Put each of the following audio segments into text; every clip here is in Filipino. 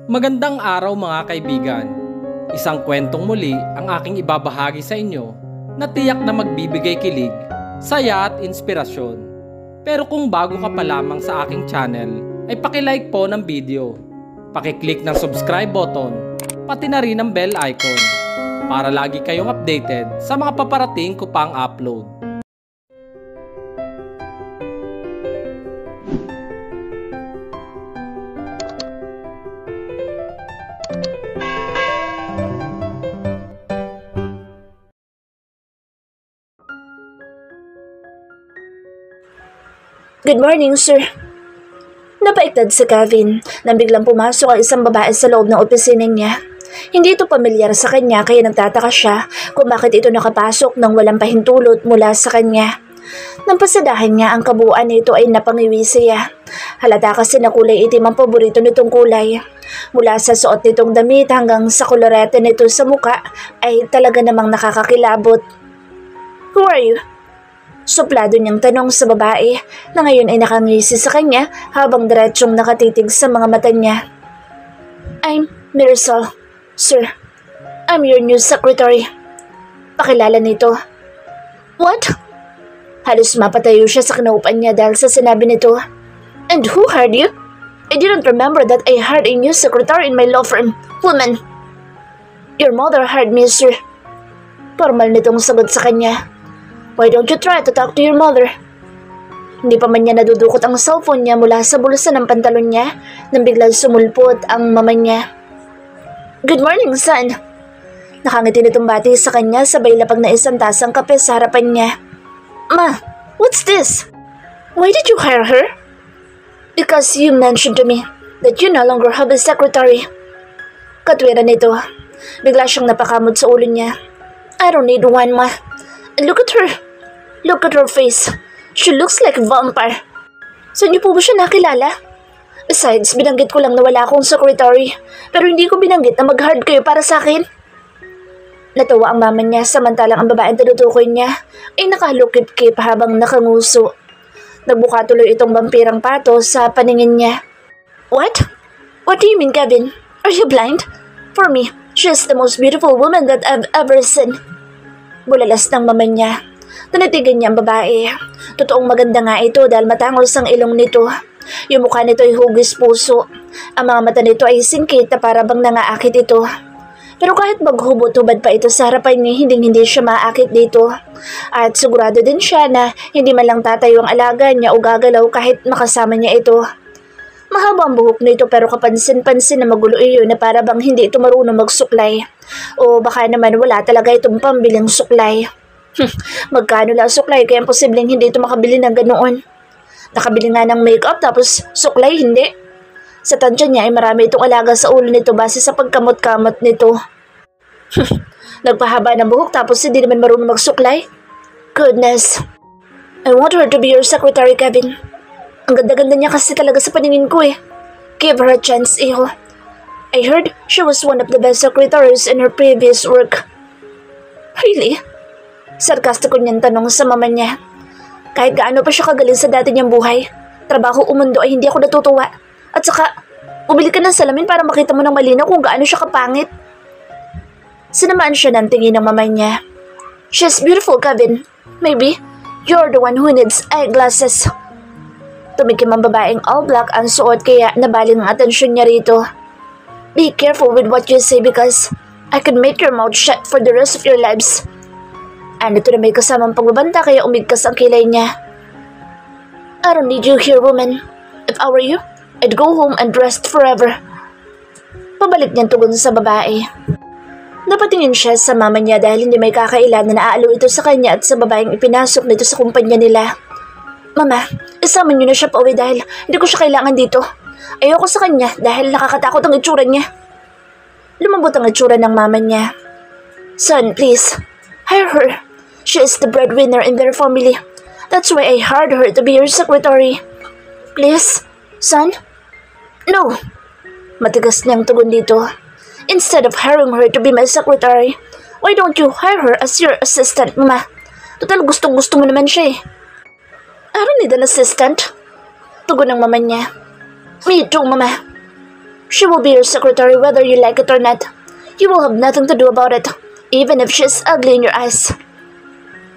Magandang araw mga kaibigan. Isang kwentong muli ang aking ibabahagi sa inyo na tiyak na magbibigay kilig, saya at inspirasyon. Pero kung bago ka pa lamang sa aking channel, ay paki-like po ng video. Paki-click ng subscribe button, pati na rin ang bell icon para lagi kayong updated sa mga paparating ko pang upload. Good morning, sir. Napaiktad si Kevin nang biglang pumasok ang isang babae sa loob ng opisina niya. Hindi ito pamilyar sa kanya kaya nagtataka siya kung bakit ito nakapasok nang walang pahintulot mula sa kanya. Nang pasadahan niya ang kabuuan nito ay napangiwi siya. Halata kasi na kulay itim ang paborito nitong kulay. Mula sa suot nitong damit hanggang sa kolorete nito sa muka ay talaga namang nakakakilabot. Who are you? Suplado niyang tanong sa babae na ngayon ay nakangisi sa kanya habang diretsyong nakatitig sa mga mata niya. I'm Mirasol, sir. I'm your new secretary. Pakilala nito. What? Halos mapatayo siya sa kinaupan niya dahil sa sinabi nito. And who hired you? I didn't remember that I hired a new secretary in my law firm. Woman. Your mother hired me, sir. Formal nitong sagot sa kanya. Why don't you try to talk to your mother? Hindi pa man niya nadudukot ang cellphone niya mula sa bulsa ng pantalon niya nang biglang sumulpot ang mama niya. Good morning, son. Nakangiti nitong bati sa kanya sabay lapag na isang tasang kape sa harapan niya. Ma, what's this? Why did you hire her? Because you mentioned to me that you no longer have a secretary. Katwiran nito. Bigla siyang napakamot sa ulo niya. I don't need one, ma. Look at her. Look at her face. She looks like a vampire. Saan niyo po ba siya nakilala? Besides, binanggit ko lang na wala akong secretary. Pero hindi ko binanggit na mag-hard kayo para sa akin. Natawa ang mama niya samantalang ang babaeng tinutukoy niya ay nakalukip-kip habang nakanguso. Nagbuka tuloy itong vampirang pato sa paningin niya. What? What do you mean, Kevin? Are you blind? For me, she is the most beautiful woman that I've ever seen. Bulalas ng mama niya. Tanatigan niya ang babae. Totoong maganda nga ito dahil matangos ang ilong nito. Yung mukha nito ay hugis puso. Ang mga mata nito ay singkit na para bang nangaakit ito. Pero kahit maghubot-hubad pa ito sa harapan niya, hindi siya maakit dito. At sigurado din siya na hindi man lang tatayo ang alaga niya o gagalaw kahit makasama niya ito. Mahaba ang buhok nito pero kapansin-pansin na magulo iyon na para bang hindi ito marunong magsuklay. O baka naman wala talaga itong pambiling suklay. Magkano lang suklay kaya posibleng hindi ito makabili ng ganoon. Nakabili nga ng makeup tapos suklay hindi. Sa tansya niya ay marami itong alaga sa ulo nito base sa pagkamot-kamot nito. Nagpahaba ng buhok tapos hindi naman marunong magsuklay. Goodness. I want her to be your secretary, Kevin. Ang ganda-ganda niya kasi talaga sa paningin ko eh. Give her a chance, iho. I heard she was one of the best secretaries in her previous work. Really? Sarkastiko niyang tanong sa mama niya. Kahit gaano pa siya kagaling sa dati niyang buhay, trabaho o mundo ay hindi ako natutuwa. At saka, bumili ka ng salamin para makita mo ng malinaw kung gaano siya kapangit. Sinamaan siya ng tingin ng mama niya. She's beautiful, Kevin. Maybe, you're the one who needs eyeglasses. Tumikim ang babaeng all black ang suot kaya nabaling ang atensyon niya rito. Be careful with what you say because I could make your mouth shut for the rest of your lives. Ito na may kasamang pagbabanta kaya umigkas ang kilay niya. I don't need you here, woman. If I were you, I'd go home and rest forever. Pabalik niyang tugon sa babae. Napatingin siya sa mama niya dahil hindi may kakailan na naaalo ito sa kanya at sa babaeng ipinasok nito sa kumpanya nila. Mama, isama niyo na siya pauwi dahil hindi ko siya kailangan dito. Ayoko sa kanya dahil nakakatakot ang itsura niya. Lumambot ang itsura ng mama niya. Son, please, hire her. She is the breadwinner in their family. That's why I hired her to be your secretary. Please, son? No. Matigas niyang tugon dito. Instead of hiring her to be my secretary, why don't you hire her as your assistant, Mama? Total gustong-gusto mo naman siya eh. I don't need an assistant. Tugon ng mama niya. Me too, Mama. She will be your secretary whether you like it or not. You will have nothing to do about it, even if she's ugly in your eyes.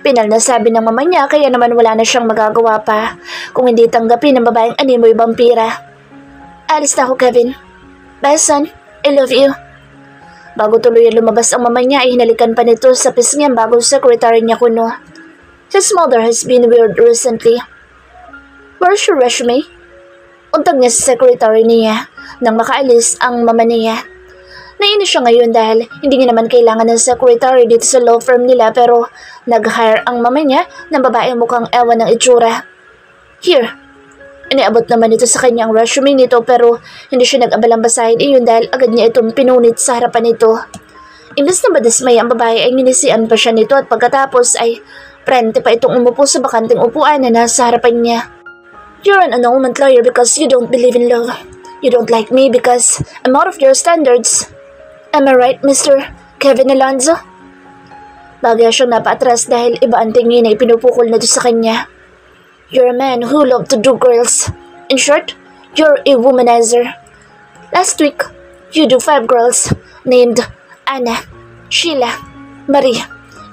Pinal na sabi ng mama niya kaya naman wala na siyang magagawa pa kung hindi tanggapin ng babaeng animoy vampira. Alis na ako, Kevin. Bye, son. I love you. Bago tuluyan lumabas ang mama niya ay hinalikan pa nito sa pisngyang bagong secretary niya kuno. His mother has been weird recently. Where's your resume? Untag niya sa secretary niya nang makaalis ang mama niya. Nainis siya ngayon dahil hindi niya naman kailangan ng secretary dito sa law firm nila pero nag-hire ang mama niya ng babaeng mukhang ewan ng itsura. Here. Iniabot naman ito sa kanyang resume nito pero hindi siya nag-abalang basahin iyon dahil agad niya itong pinunit sa harapan nito. Imbes na madismay ang babae ay nginisian pa siya nito at pagkatapos ay prente pa itong umupo sa bakanting upuan na nasa harapan niya. You're an annulment lawyer because you don't believe in love. You don't like me because I'm out of your standards. Am I right, Mr. Kevin Alonzo? Bagay siyang napaatras dahil iba ang tingin na ipinupukol na ito sa kanya. You're a man who loves to do girls. In short, you're a womanizer. Last week, you do 5 girls named Anna, Sheila, Marie,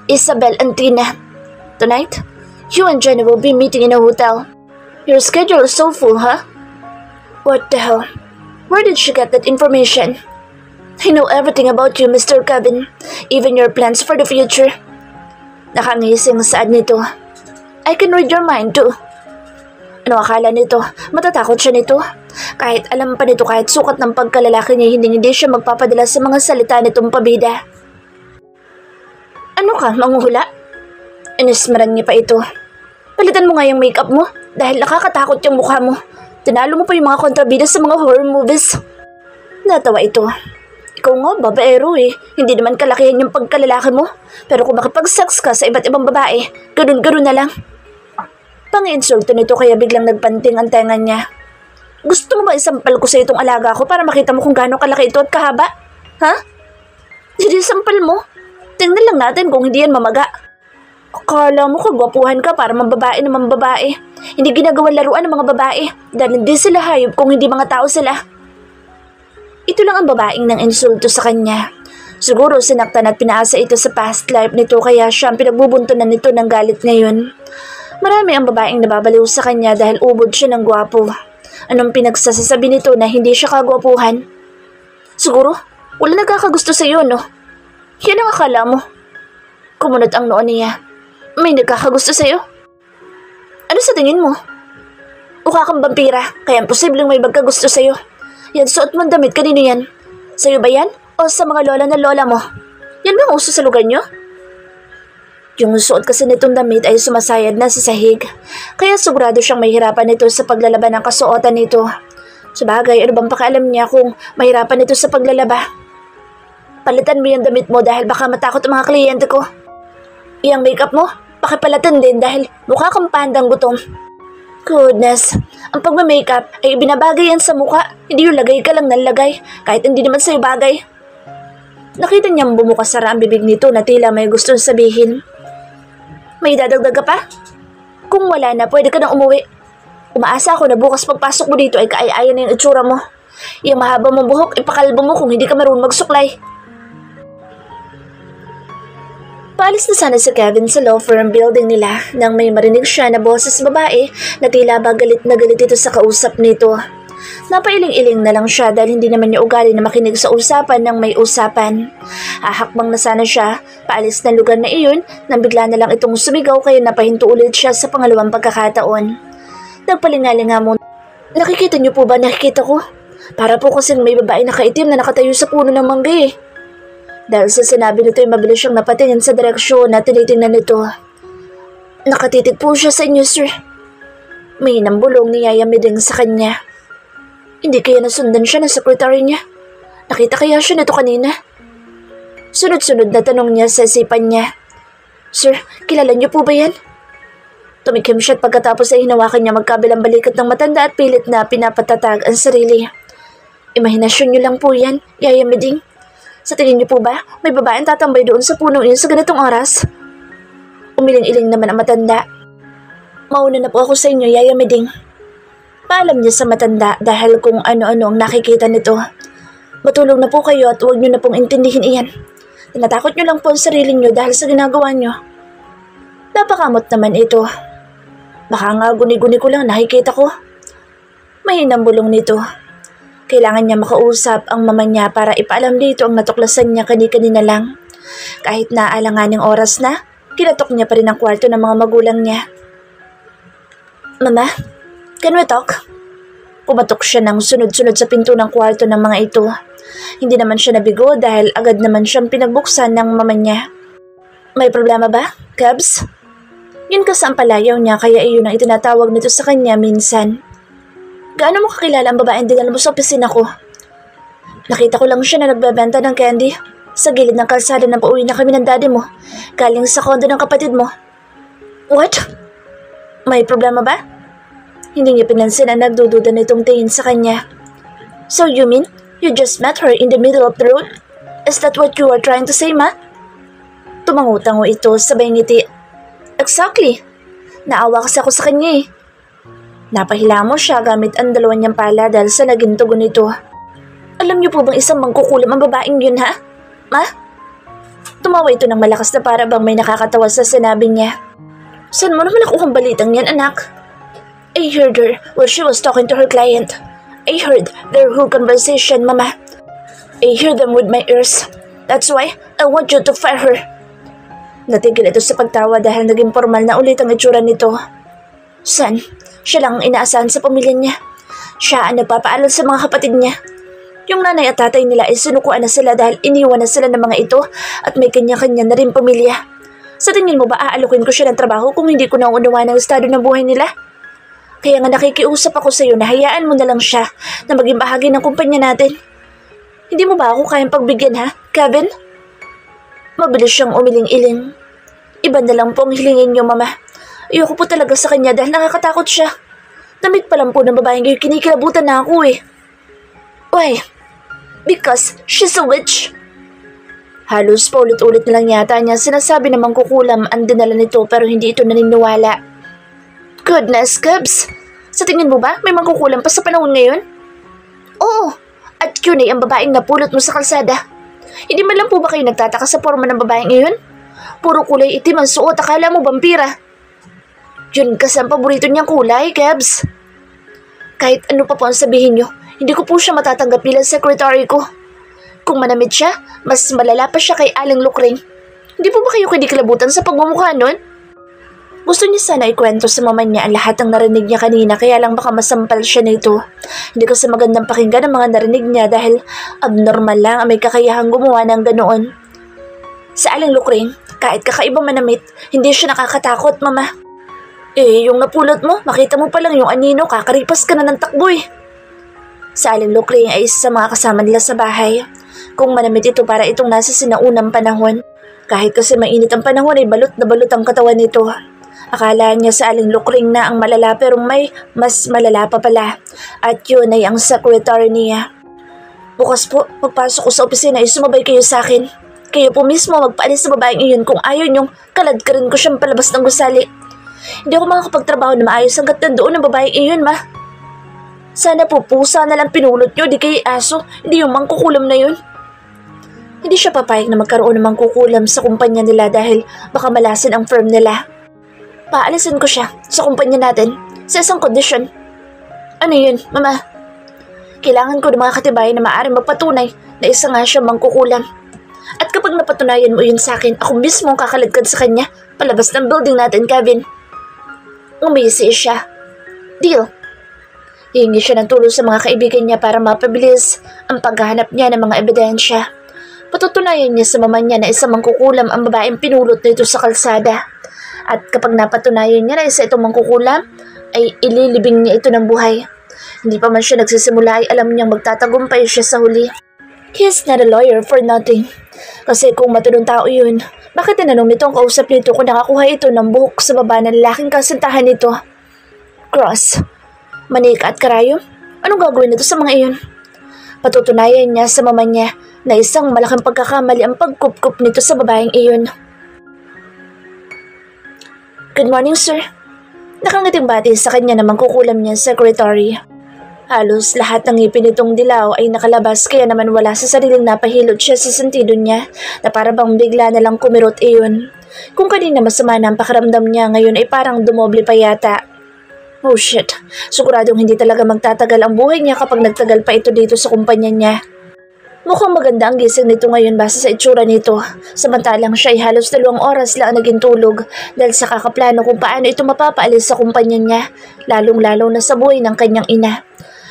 Isabel, and Tina. Tonight, you and Jenny will be meeting in a hotel. Your schedule is so full, huh? What the hell? Where did she get that information? I know everything about you, Mr. Kevin, even your plans for the future. Nakangising saad nito. I can read your mind too. Ano akala nito? Matatakot siya nito? Kahit alam pa nito kahit sukat ng pagkalalaki niya hindi siya magpapadala sa mga salita nitong pabida. Ano ka, manghuhula? Inismaran niya pa ito. Palitan mo nga yung makeup mo dahil nakakatakot yung mukha mo. Tinalo mo pa yung mga kontrabida sa mga horror movies. Natawa ito. Ikaw nga, babaero eh. Hindi naman kalakihan yung pagkalalaki mo. Pero kung makipag-sex ka sa iba't ibang babae, ganun-ganun na lang. Pang-insulto nito kaya biglang nagpanting ang tenga niya. Gusto mo ba isampal ko sa itong alaga ko para makita mo kung gaano kalaki ito at kahaba? Ha? Hindi sampal mo. Tingnan lang natin kung hindi yan mamaga. Akala mo kagwapuhan ka para mambabae na mambabae. Hindi ginagawang laruan ng mga babae dahil hindi sila hayop kung hindi mga tao sila. Ito lang ang babaeng nang insulto sa kanya. Siguro sinaktan at pinaasa ito sa past life nito kaya siya ang pinagbubuntunan nito ng galit ngayon. Marami ang babaeng nababaliw sa kanya dahil ubod siya ng gwapo. Anong pinagsasasabi nito na hindi siya kagwapuhan? Siguro, wala nagkakagusto sa iyo, no? Yan ang akala mo. Kumunot ang noon niya. May nagkakagusto sa iyo? Ano sa tingin mo? Mukha kang vampira, kaya imposibleng may magkagusto sa iyo. Yan suot mong damit, kanino yan? Sa iyo ba yan? O sa mga lola na lola mo? Yan ba ang uso sa lugar niyo? Yung suot kasi nitong damit ay sumasayad na sa sahig, kaya sigurado siyang mahirapan nito sa paglalaban ng kasuotan nito. Sabagay, ano bang pakialam niya kung mahirapan nito sa paglalaba? Palitan mo yung damit mo dahil baka matakot ang mga kliyente ko. Yung makeup mo, pakipalitan din dahil mukha kang pandang gutom. Goodness, ang pagmamakeup ay ibinabagay yan sa mukha, hindi yung lagay ka lang ng lagay, kahit hindi naman sa'yo bagay. Nakita niyang bumukasara ang bibig nito na tila may gustong sabihin. May dadagdag ka pa? Kung wala na, pwede ka nang umuwi. Umaasa ako na bukas pagpasok mo dito ay kaaya-aya na yung itsura mo. Yung mahaba mong buhok, ipakalbo mo kung hindi ka marunong magsuklay. Paalis na sana si Kevin sa law firm building nila nang may marinig siya na boses babae na tila ba galit na galit ito sa kausap nito. Napailing-iling na lang siya dahil hindi naman niya ugali na makinig sa usapan ng may usapan. Ahakbang na sana siya, paalis na lugar na iyon nang bigla na lang itong sumigaw kaya napahinto ulit siya sa pangalawang pagkakataon. Nagpalingalinga muna. Nakikita niyo po ba nakikita ko? Para po kasing may babae na kaitim na nakatayo sa puno ng mangga eh. Dahil sa sinabi nito ay mabilis siyang napatingin sa direksyon na tinitingnan nito. Nakatitig po siya sa inyo, sir. May nambulong ni Yaya Miding sa kanya. Hindi kaya nasundan siya ng sekretary niya? Nakita kaya siya nito kanina? Sunod-sunod na tanong niya sa isipan niya. Sir, kilala niyo po ba yan? Tumikim siya at pagkatapos ay hinawakan niya magkabilang balikat ng matanda at pilit na pinapatatag ang sarili. Imahinasyon niyo lang po yan, Yaya Miding. Sa tingin niyo po ba, may babaeng tatambay doon sa punong iyon sa ganitong oras? Umiling-iling naman ang matanda. Mauna na po ako sa inyo, Yaya Miding. Paalam niya sa matanda dahil kung ano-ano ang nakikita nito. Matulog na po kayo at huwag niyo na pong intindihin iyan. Tinatakot niyo lang po ang sarili niyo dahil sa ginagawa niyo. Napakamot naman ito. Baka nga guni-guni ko lang nakikita ko. Mahinang bulong nito. Kailangan niya makausap ang mama niya para ipaalam dito ang natuklasan niya kani-kanina lang. Kahit naaalanganing oras na, kinatok niya pa rin ang kwarto ng mga magulang niya. Mama, can we talk? Pumatok siya ng sunod-sunod sa pinto ng kwarto ng mga ito. Hindi naman siya nabigo dahil agad naman siyang pinagbuksan ng mama niya. May problema ba, Cubs? Yun kasi ang palayaw niya kaya iyon ang itinatawag nito sa kanya minsan. Gaano mo kakilala ang babaeng dinala mo sa opisina ko? Nakita ko lang siya na nagbebenta ng candy sa gilid ng kalsada na pauwi na kami ng daddy mo, galing sa kondo ng kapatid mo. What? May problema ba? Hindi niya pinansin ang nagdududa nitong tingin sa kanya. So you mean you just met her in the middle of the road? Is that what you are trying to say, ma? Tumangutango ito sabay ngiti. Exactly. Naawa kasi ako sa kanya eh. Napahila mo siya gamit ang dalawa niyang pala dahil sa naging tugon nito. Alam niyo po bang isang mangkukulam ang babaeng yun, ha? Ma? Tumawa ito ng malakas na para bang may nakakatawa sa sinabi niya. Saan mo naman nakuhang balitang yan, anak? I heard her while she was talking to her client. I heard their whole conversation, Mama. I hear them with my ears. That's why I want you to fire her. Natigil ito sa pagtawa dahil naging formal na ulit ang itsura nito. San? Siya lang ang inaasahan sa pamilya niya. Siya ang nagpapaaral sa mga kapatid niya. Yung nanay at tatay nila ay sinukuan na sila dahil iniwan na sila ng mga ito at may kanya-kanya na rin pamilya. Sa tingin mo ba aalukin ko siya ng trabaho kung hindi ko nauunawaan ang estado ng buhay nila? Kaya nga nakikiusap ako sa iyo na hayaan mo na lang siya na maging bahagi ng kumpanya natin. Hindi mo ba ako kayang pagbigyan, ha, Kevin? Mabilis siyang umiling-iling. Iba na lang po ang hilingin niyo, Mama. Ayoko po talaga sa kanya dahil nakakatakot siya. Namit pa lang po ng babaeng kayo kinikilabutan na ako eh. Why? Because she's a witch. Halos paulit-ulit na lang yata niya sinasabi na mangkukulam ang dinala nito pero hindi ito naniniwala. Goodness, Cubs! Sa tingin mo ba may mangkukulam pa sa panahon ngayon? Oo, at yun ay ang babaeng napulot mo sa kalsada. Hindi man lang po ba kayo nagtataka sa forma ng babaeng ngayon? Puro kulay itim ang suot, akala mo vampira. Yun kasi ang paborito niyang kulay, Kebs. Kahit ano pa po ang sabihin niyo, hindi ko po siya matatanggap bilang secretary ko. Kung manamit siya, mas malala pa siya kay Aling Lukring. Hindi po ba kayo kinikilabutan sa pagmumukha nun? Gusto niya sana ikwento sa mama niya ang lahat ng narinig niya kanina kaya lang baka masampal siya nito. Hindi kasi magandang pakinggan ang mga narinig niya dahil abnormal lang ang may kakayahang gumawa ng ganoon. Sa Aling Lukring, kahit kakaiba manamit, hindi siya nakakatakot, Mama. Eh, yung napulot mo, makita mo pa lang yung anino, kakaripas ka na ng takbo eh. Sa Aling Lukring ay isa sa mga kasama nila sa bahay. Kung manamit ito para itong nasa sinaunang panahon. Kahit kasi mainit ang panahon ay balot na balot ang katawan nito. Akala niya sa Aling Lukring na ang malala pero may mas malala pa pala. At yun ay ang secretary niya. Bukas po, pagpasok ko sa opisina ay sumabay kayo sa akin. Kayo po mismo magpaalis sa babaeng iyon kung ayaw niyong kaladkarin ko siyang palabas ng gusali. Hindi ako makakapagtrabaho na maayos hanggat nandoon ang babaeng iyon, Ma. Sana po pusa na lang pinulot niyo, di kay aso, hindi yung mangkukulam na yun. Hindi siya papayag na magkaroon ng mangkukulam sa kumpanya nila dahil baka malasin ang firm nila. Paalisin ko siya sa kumpanya natin sa isang kondisyon. Ano yun, Mama? Kailangan ko ng mga katibayan na maaaring magpatunay na isa nga siya mangkukulam. At kapag napatunayan mo yun sa akin, ako mismo ang kakaladkad sa kanya palabas ng building natin, Kevin. Umisi siya. Deal. Hihingi siya ng tulong sa mga kaibigan niya para mapabilis ang paghahanap niya ng mga ebidensya. Patutunayan niya sa mama niya na isa mangkukulam ang babaeng pinulot nito sa kalsada. At kapag napatunayan niya na isa itong mangkukulam, ay ililibing niya ito ng buhay. Hindi pa man siya nagsisimula ay alam niyang magtatagumpay siya sa huli. He's not a lawyer for nothing. Kasi kung matunong tao yun, bakit tinanong nito ang kausap nito kung nakakuha ito ng buhok sa baba ng lalaking kasintahan nito? Cross, manika at karayom? Anong gagawin nito sa mga iyon? Patutunayan niya sa mama niya na isang malaking pagkakamali ang pagkup-kup nito sa babaeng iyon. Good morning, sir. Nakangiting bati sa kanya na mangkukulam niyang secretary. Halos lahat ng ngipin nitong dilaw ay nakalabas kaya naman wala sa sariling napahilot siya sa sentido niya na para bang bigla na lang kumirot iyon. Kung kanina masama na ang pakiramdam niya ngayon ay parang dumoble pa yata. Oh shit, siguradong hindi talaga magtatagal ang buhay niya kapag nagtagal pa ito dito sa kumpanya niya. Mukhang maganda ang gising nito ngayon base sa itsura nito. Samantalang siya ay halos 2 oras lang naging tulog dahil sa kakaplano kung paano ito mapapaalis sa kumpanya niya, lalong-lalo na sa buhay ng kanyang ina.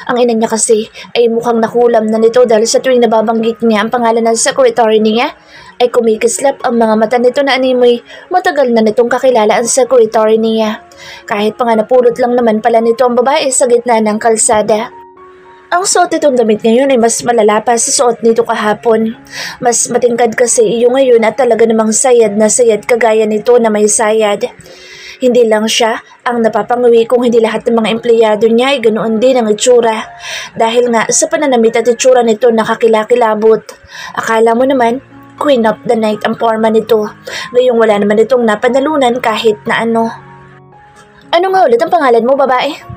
Ang ina niya kasi ay mukhang nakulam na nito dahil sa tuwing nababanggit niya ang pangalan ng secretary niya, ay kumikislap ang mga mata nito na animoy matagal na nitong kakilala ang secretary niya. Kahit pa nga napulot lang naman pala nito ang babae sa gitna ng kalsada. Ang suot nitong damit ngayon ay mas malala pa sa suot nito kahapon. Mas matingkad kasi iyo ngayon at talaga namang sayad na sayad kagaya nito na may sayad. Hindi lang siya ang napapanguwi kung hindi lahat ng mga empleyado niya ay ganoon din ang itsura. Dahil nga sa pananamit at itsura nito nakakilakilabot. Akala mo naman, Queen of the Night ang forma nito. Ngayong wala naman itong napanalunan kahit na ano. Ano nga ulit ang pangalan mo, babae?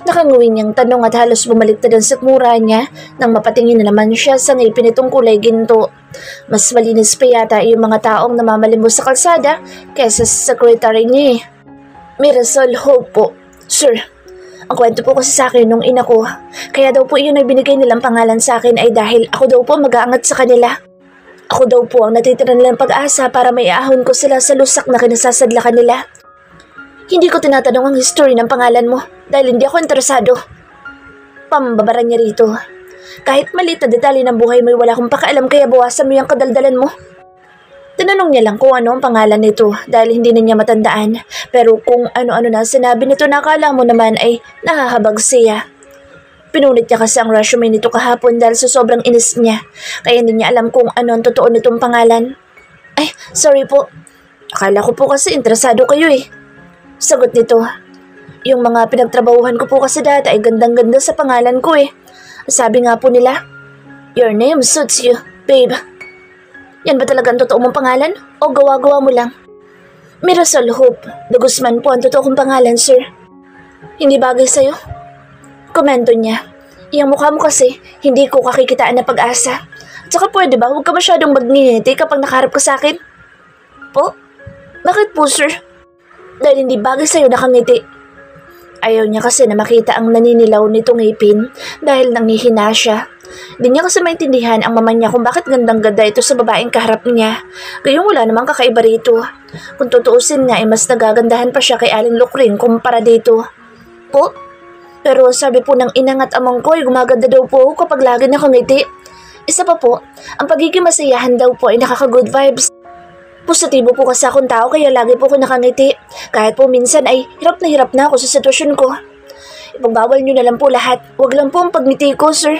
Nakanguwi niyang tanong at halos bumaliktad ang sikmura niya nang mapatingin na naman siya sa ngipin nitong kulay ginto. Mas malinis pa yata yung mga taong namamalimos sa kalsada kaysa sa secretary niya eh. Mirasol Hope po. Sir, ang kwento po kasi sa akin nung ina ko. Kaya daw po yun ay binigay nilang pangalan sa akin ay dahil ako daw po mag-aangat sa kanila. Ako daw po ang natitira nilang pag-asa para maiahon ko sila sa lusak na kinasasadlakan nila. Hindi ko tinatanong ang history ng pangalan mo dahil hindi ako interesado. Pambabara niya rito. Kahit maliit na detalye ng buhay mo wala akong pakialam kaya bawasan mo yung kadaldalan mo. Tinanong niya lang kung ano ang pangalan nito dahil hindi na niya matandaan. Pero kung ano-ano na sinabi nito na akala mo naman ay nahahabag siya. Pinunit niya kasi ang resume nito kahapon dahil sa sobrang inis niya. Kaya hindi niya alam kung ano ang totoo nitong pangalan. Ay, sorry po. Akala ko po kasi interesado kayo eh. Sagot nito. Yung mga pinagtrabahuhan ko po kasi dati ay gandang-ganda sa pangalan ko eh. Sabi nga po nila, your name suits you, babe. Yan ba talaga ang totoo mong pangalan o gawa-gawa mo lang? Mirasol Hope de Guzman po ang totoo kong pangalan, sir. Hindi bagay sa'yo? Komento niya. Iyang mukha mo kasi, hindi ko kakikitaan na pag-asa. At saka pwede ba, huwag ka masyadong magngingiti kapag nakaharap ka sa akin? Po? Bakit po, sir? Dahil hindi bagay sa'yo nakangiti. Ayaw niya kasi na makita ang naninilaw nitong ngipin dahil nangihina siya. Di niya kasi maintindihan ang mama niya kung bakit gandang-ganda ito sa babaeng kaharap niya. Gayong wala namang kakaiba rito. Kung tutuusin nga ay mas nagagandahan pa siya kay Aling Lukring kumpara dito. Po? Pero sabi po ng inang at amang ko ay gumaganda daw po kapag lagi nakangiti. Isa pa po, ang pagiging masayahan daw po ay nakaka-good vibes. Positibo po kasi akong tao kaya lagi po ako nakangiti. Kahit po minsan ay hirap na ako sa sitwasyon ko. Ipagbawal niyo na lang po lahat. Huwag lang po ang pagngiti ko, sir.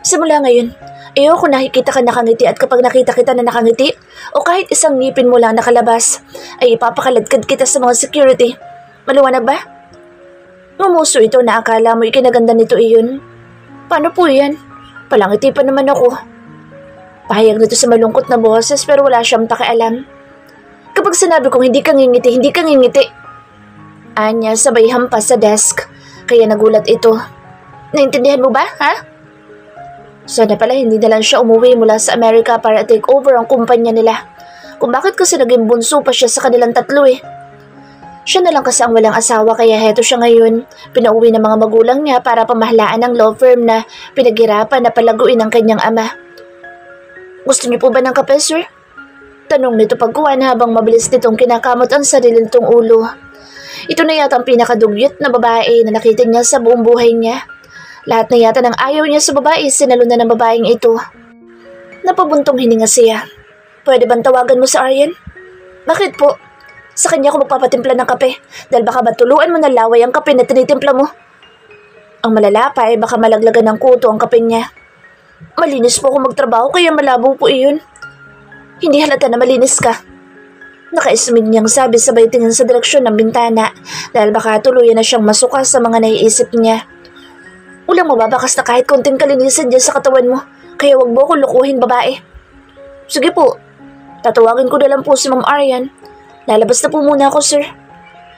Simula ngayon, ayoko nakikita ka nakangiti at kapag nakita kita na nakangiti o kahit isang ngipin mo lang nakalabas, ay ipapakaladkad kita sa mga security. Maliwanag ba? Ngumuso ito na akala mo ikinaganda nito iyon. Paano po yan? Palangiti pa naman ako. Pahayag nito sa malungkot na boses pero wala siyang pakialam. Kapag sinabi kong hindi ka ngingiti, hindi ka ngingiti. Anya sabay hampas sa desk, kaya nagulat ito. Naintindihan mo ba, ha? Sana pala hindi na lang siya umuwi mula sa Amerika para take over ang kumpanya nila. Kung bakit kasi naging bunso pa siya sa kanilang tatlo eh. Siya na lang kasi ang walang asawa kaya heto siya ngayon. Pinauwi ng mga magulang niya para pamahalaan ng law firm na pinaghirapan na palaguin ng kanyang ama. Gusto niyo po ba ng kape, sir? Tanong nito pagkuhan habang mabilis nitong kinakamot ang sarili nitong ulo. Ito na yata ang pinakadugyot na babae na nakita niya sa buong buhay niya. Lahat na yata ng ayaw niya sa babae sinalo na ng babaeng ito. Napabuntong hininga siya. Pwede bang tawagan mo sa Aryan? Bakit po? Sa kanya ako magpapatimpla ng kape dahil baka matuluan mo na laway ang kape na tinitimpla mo. Ang malala pa ay baka malaglagan ng kuto ang kape niya. Malinis po ako magtrabaho kaya malabo po iyon. Hindi halata na malinis ka. Nakaismig niyang sabi sabay tingin sa direksyon ng bintana dahil baka tuluyan na siyang masuka sa mga naiisip niya. Walang mababakas na kahit konting kalinisan dyan sa katawan mo kaya wag mo akong lukuhin babae. Sige po, tatawagin ko na lang po si Ma'am Aryan. Lalabas na po muna ako, sir.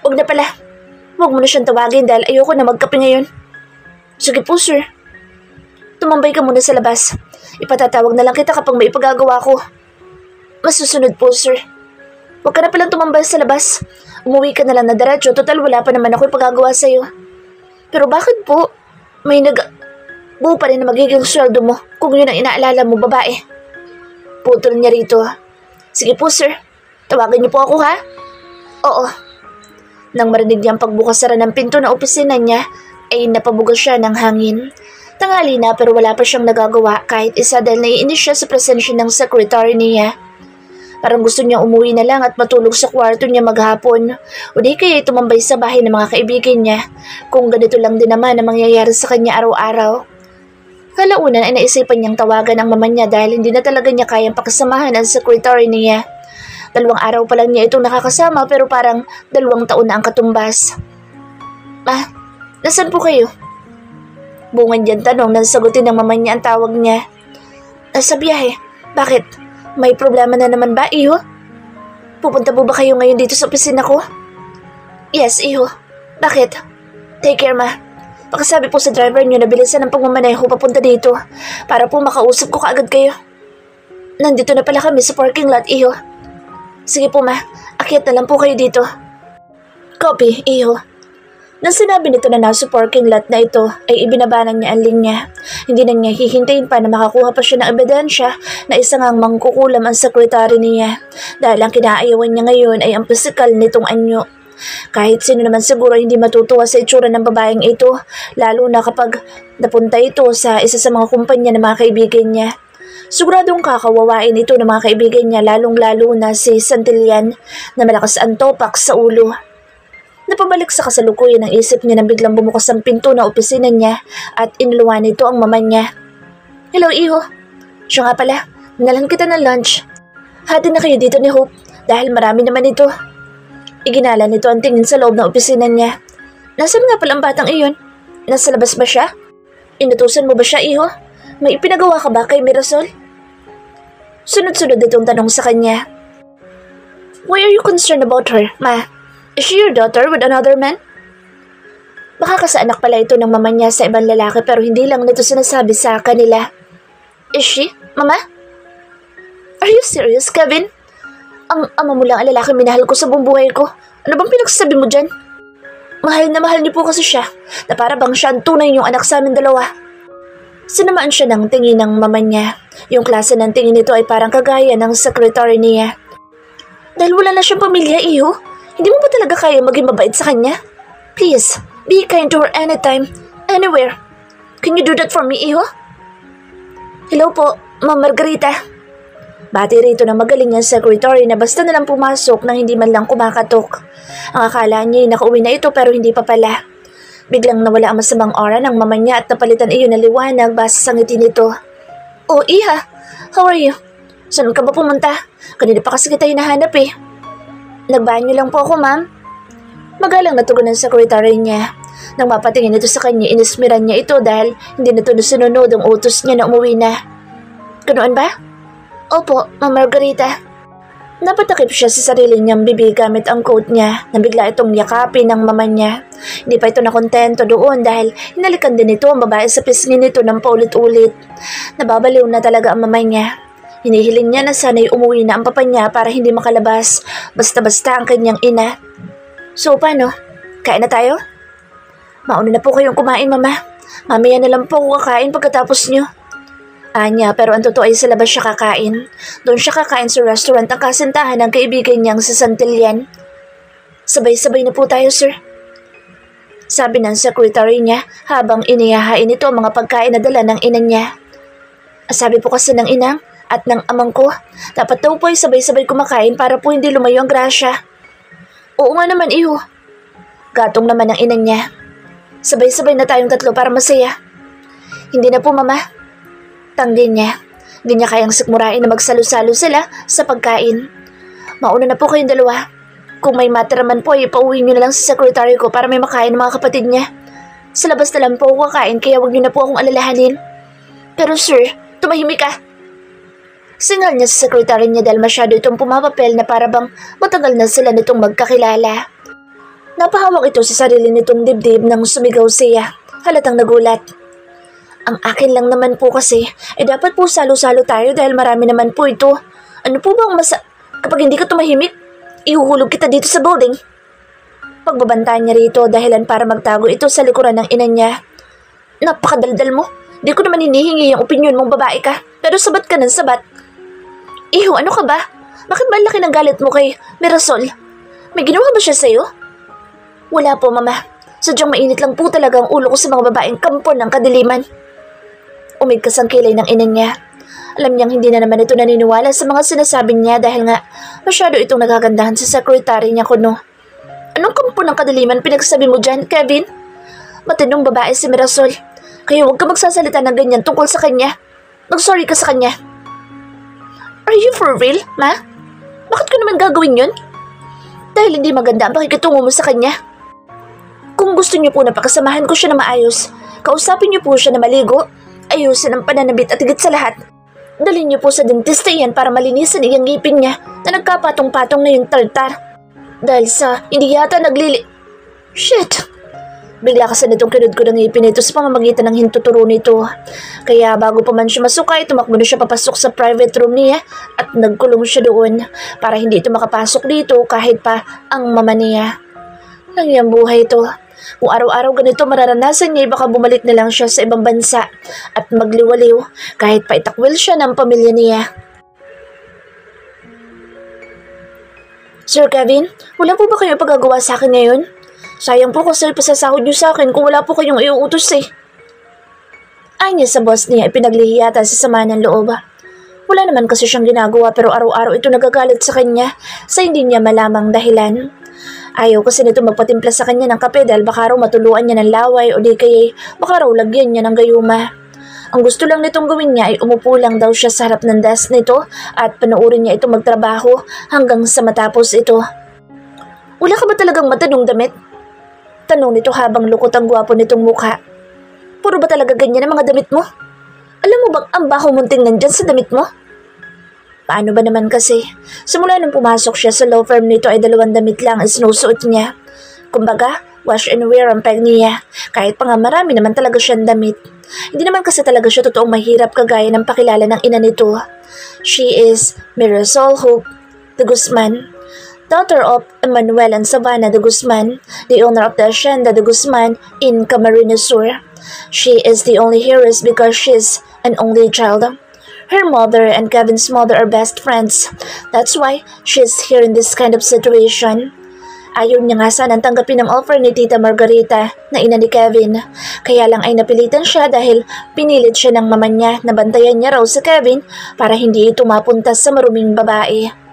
Wag na pala. Wag mo na siyang tawagin dahil ayoko na magkape ngayon. Sige po, sir. Tumambay ka muna sa labas. Ipatatawag na lang kita kapag may ipagagawa ko. Masusunod po, sir. Huwag ka na palang tumambay sa labas. Umuwi ka na lang na diretso, total wala pa naman ako ipagagawa sa'yo. Pero bakit po? May buo pa rin na magiging sweldo mo kung yun ang inaalala mo, babae. Putol niya rito. Sige po, sir. Tawagin niyo po ako, ha? Oo. Nang marinig niya ang pagbukas-sara ng pinto na opisina niya, ay napabugas siya ng hangin. Tanghali na pero wala pa siyang nagagawa kahit isa dahil naiinis siya sa presensya ng secretary niya. Parang gusto niya umuwi na lang at matulog sa kwarto niya maghapon o di kaya tumambay sa bahay ng mga kaibigan niya kung ganito lang din naman ang mangyayari sa kanya araw-araw. Kalaunan ay naisipan niyang tawagan ang mama niya dahil hindi na talaga niya kayang pakasamahan ang secretary niya. 2 araw pa lang niya itong nakakasama pero parang 2 taon na ang katumbas. Ma, nasaan po kayo? Bungan diyan tanong nang sagutin ng mama niya ang tawag niya. Nasa biyahe. Bakit? May problema na naman ba, iho? Pupunta po ba kayo ngayon dito sa opisina ko? Yes, iho. Bakit? Take care, ma. Pakisabi po sa driver niyo na bilisan ang pagmamaneho papunta dito para po makausap ko kaagad kayo. Nandito na pala kami sa parking lot, iho. Sige po, ma. Akyat na lang po kayo dito. Copy, iho. Nang sinabi nito na nasa parking lot na ito, ay ibinabanan niya ang linya. Hindi na niya hihintayin pa na makakuha pa siya ng ebidensya na isa ngang mangkukulam ang sekretary niya. Dahil ang kinaayawan niya ngayon ay ang pisikal nitong anyo. Kahit sino naman siguro hindi matutuwa sa itsura ng babaeng ito, lalo na kapag napunta ito sa isa sa mga kumpanya ng mga kaibigan niya. Siguradong kakawawain ito ng mga kaibigan niya lalong-lalo na si Santillan na malakas ang topak sa ulo. Napabalik sa kasalukuyan ang isip niya nang biglang bumukas ang pinto na opisina niya at inuluan nito ang mama niya. Hello, iho. Siya nga pala, nalan kita ng lunch. Hati na kayo dito ni Hope dahil marami naman ito. Iginala nito ang tingin sa loob ng opisina niya. Nasaan nga pala ang batang iyon? Nasa labas ba siya? Inutusan mo ba siya, iho? May ipinagawa ka ba kay Mirasol? Sunod-sunod itong tanong sa kanya. Why are you concerned about her, ma? Is she your daughter with another man? Baka kasaanak pala ito ng mama niya sa ibang lalaki pero hindi lang nito sinasabi sa kanila. Is she, mama? Are you serious, Kevin? Ang ama mo lang ang lalaki minahal ko sa buong buhay ko. Ano bang pinagsasabi mo dyan? Mahal na mahal niyo po kasi siya na para bang siya ang tunay niyong anak sa amin dalawa. Sinamaan siya ng tingin ng mama niya. Yung klase ng tingin nito ay parang kagaya ng secretary niya. Dahil wala na siyang pamilya, iho, hindi mo ba talaga kaya maging mabait sa kanya? Please, be kind to her anytime, anywhere. Can you do that for me, iho? Hello po, Ma'am Margarita. Bati rito na magaling niyang secretary na basta nalang pumasok nang hindi man lang kumakatok. Ang akala niya ay nakauwi na ito pero hindi pa pala. Biglang nawala ang masamang aura ng mama niya at napalitan iyon na liwanag base sa ngiti nito. Oh, iha, how are you? Saan ka ba pumunta? Kanina pa kasi kita hinahanap eh. Nagbanyo lang po ako, ma'am. Magalang natugon ng secretary niya. Nang mapatingin ito sa kanya, inismiran niya ito dahil hindi na ito nasunod ang utos niya na umuwi na. Ganoon ba? Opo, Ma'am Margarita. Napatakip siya sa sarili niyang bibig gamit ang coat niya na bigla itong yakapin ng mama niya. Hindi pa ito nakontento doon dahil hinalikan din ito ang babae sa pisngi nito ng paulit-ulit. Nababaliw na talaga ang mama niya. Hinihiling niya na sana'y umuwi na ang papa niya para hindi makalabas basta-basta ang kanyang ina. So paano? Kain na tayo? Mauna na po kayong kumain, mama. Mamaya na lang po ako kakain pagkatapos niyo. Anya, pero ang totoo ay sa labas siya kakain. Doon siya kakain sa restaurant ang kasintahan ng kaibigan niyang sa Santillan. Sabay-sabay na po tayo, sir. Sabi ng secretary niya habang inihahain ito ang mga pagkain na dala ng ina niya. Sabi po kasi ng inang at ng amang ko, dapat daw po ay sabay-sabay kumakain para po hindi lumayo ang grasya. Oo nga naman, iho. Gatong naman ang ina niya. Sabay-sabay na tayong 3 para masaya. Hindi na po, mama. Tanggi niya. Hindi niya kayang sikmurain na magsalo-salo sila sa pagkain. Mauna na po kayong dalawa. Kung may matira man po ay pauwi niyo na lang sa secretary ko para may makain ng mga kapatid niya. Sa labas na lang po ako kakain kaya wag niyo na po akong alalahanin. Pero sir, tumahimik ka. Singal niya sa secretary niya dahil masyado itong pumapapel na para bang matagal na sila nitong magkakilala. Napahawak ito sa sarili nitong dibdib nang sumigaw siya. halatang nagulat. Ang akin lang naman po kasi, dapat po salo-salo tayo dahil marami naman po ito. Ano po bang kapag hindi ka tumahimik, ihuhulog kita dito sa building. Pagbabantaan niya rito dahilan para magtago ito sa likuran ng ina niya. Napakadaldal mo. Di ko naman hinihingi yung opinyon mong babae ka, pero sabat ka ng sabat. Iho, ano ka ba? Bakit ba laki ng galit mo kay Mirasol? May ginawa ba siya sa'yo? Wala po, Mama. Sadyang mainit lang po talaga ang ulo ko sa mga babaeng kampo ng kadiliman. Umigkas ang kilay ng ina niya. Alam niyang hindi na naman ito naniniwala sa mga sinasabi niya dahil nga masyado itong nagagandahan sa sekretary niya kuno. Anong kampo ng kadiliman pinagsabi mo dyan, Kevin? Matinong babae si Mirasol. Kaya huwag ka magsasalita ng ganyan tungkol sa kanya. Mag-sorry ka sa kanya. Are you for real, Ma? Bakit ko naman gagawin yun? Dahil hindi maganda ang pakikitungo mo sa kanya. Kung gusto niyo po na pakasamahan ko siya na maayos, kausapin niyo po siya na maligo, ayusin ang pananabit at higit sa lahat. Dalhin niyo po sa dentista yan para malinisan iyang ngipin niya na nagkapatong-patong na yung tartar. Dahil sa hindi yata Shit! Bigla kasi nitong kinod ko ng ngipin nito sa pamamagitan ng hintuturo nito. Kaya bago pa man siya masukay, tumakbo na siya papasok sa private room niya at nagkulong siya doon para hindi ito makapasok dito kahit pa ang mama niya. Nangyang buhay ito. Kung araw-araw ganito mararanasan niya, baka bumalik na lang siya sa ibang bansa at magliwaliw kahit pa itakwil siya ng pamilya niya. Sir Kevin, wala po ba kayo pagagawa sa akin ngayon? Sayang po kasi pasasahod niyo sa akin kung wala po kayong iuutos eh. Ay niya sa boss niya, ipinaglihiyata sa sama ng loob. Wala naman kasi siyang ginagawa pero araw-araw ito nagagalit sa kanya sa hindi niya malamang dahilan. Ayaw kasi nito magpatimpla sa kanya ng kape dahil baka raw matuluan niya ng laway o di kaya baka raw lagyan niya ng gayuma. Ang gusto lang nitong gawin niya ay umupo lang daw siya sa harap ng desk nito at panoorin niya ito magtrabaho hanggang sa matapos ito. Wala ka ba talagang matanong damit? Tanong nito habang lukot ang gwapo nitong mukha. Puro ba talaga ganyan ang mga damit mo? Alam mo bang ang baho mong tingnan dyan sa damit mo? Paano ba naman kasi? Simula nung pumasok siya sa law firm nito ay 2 damit lang ang sinusuot niya. Kumbaga, wash and wear ang peg niya. Kahit pa nga marami naman talaga siyang damit. Hindi naman kasi talaga siya totoong mahirap kagaya ng pakilala ng ina nito. She is Mirasol Hope de Guzman, daughter of Emmanuel and Savannah de Guzman, the owner of the Hacienda de Guzman in Camarines Sur. She is the only heiress because she's an only child. Her mother and Kevin's mother are best friends. That's why she's here in this kind of situation. Ayaw niya nga sanang tanggapin ang offer ni Tita Margarita na ina ni Kevin. Kaya lang ay napilitan siya dahil pinilit siya ng mama niya na bantayan niya raw si Kevin para hindi ito mapunta sa maruming babae.